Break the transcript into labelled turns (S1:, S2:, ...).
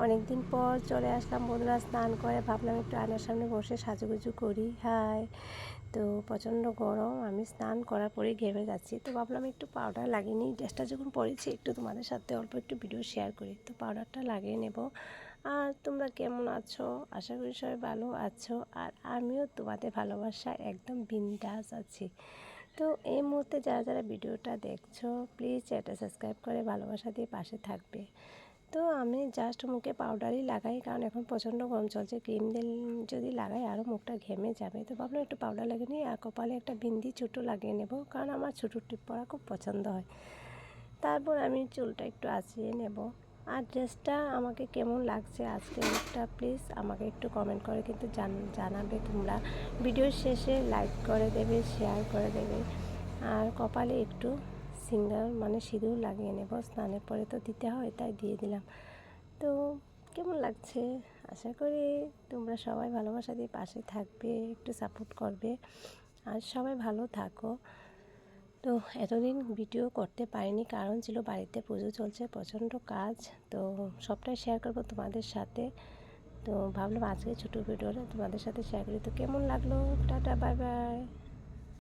S1: অনেক দিন পর চলে আসলাম বন্ধুরা, স্নান করে ভাবলাম একটু আয়নার সামনে বসে সাজুগুজু করি। হাই, তো প্রচণ্ড গরম, আমি স্নান করার পরে ঘেমে যাচ্ছি, তো ভাবলাম একটু পাউডার লাগিয়ে নিই। ড্রেসটা যখন পরেছি একটু তোমাদের সাথে অল্প একটু ভিডিও শেয়ার করি, তো পাউডারটা লাগিয়ে নেব। আর তোমরা কেমন আছো? আশা করি সবাই ভালো আছো, আর আমিও তোমাদের ভালোবাসা একদম বিন্দাস আছি। তো এই মুহূর্তে যারা যারা ভিডিওটা দেখছো, প্লিজ চ্যানেলটা সাবস্ক্রাইব করে ভালোবাসা দিয়ে পাশে থাকবে। তো আমি জাস্ট মুখে পাউডারই লাগাই, কারণ এখন প্রচণ্ড গরম চলছে। ক্রিম দিল যদি লাগাই আরও মুখটা ঘেমে যাবে, তো ভাবলাম একটু পাউডার লাগিয়ে নিই, আর কপালে একটা বিন্দি ছোটো লাগিয়ে নেব, কারণ আমার ছোটো টিপ পরা খুব পছন্দ হয়। তারপর আমি চুলটা একটু আঁচড়িয়ে নেব। আর ড্রেসটা আমাকে কেমন লাগছে আজকে লুকটা, প্লিজ আমাকে একটু কমেন্ট করে কিন্তু জানাবে তোমরা। ভিডিওর শেষে লাইক করে দেবে, শেয়ার করে দেবে। আর কপালে একটু সিঁদুর লাগিয়ে নেব, স্নানের পরে তো দিতে হয়, তাই দিয়ে দিলাম। তো কেমন লাগছে? আশা করি তোমরা সবাই ভালোবাসা দিয়ে পাশে থাকবে, একটু সাপোর্ট করবে, আর সবাই ভালো থাকো। তো এতদিন ভিডিও করতে পারিনি, কারণ ছিল বাড়িতে পুজো চলছে, প্রচণ্ড কাজ, তো সবটাই শেয়ার করবো তোমাদের সাথে। তো ভাবলাম আজকে ছোটো ভিডিওটা তোমাদের সাথে শেয়ার করি। তো কেমন লাগলো? Tata, bye bye.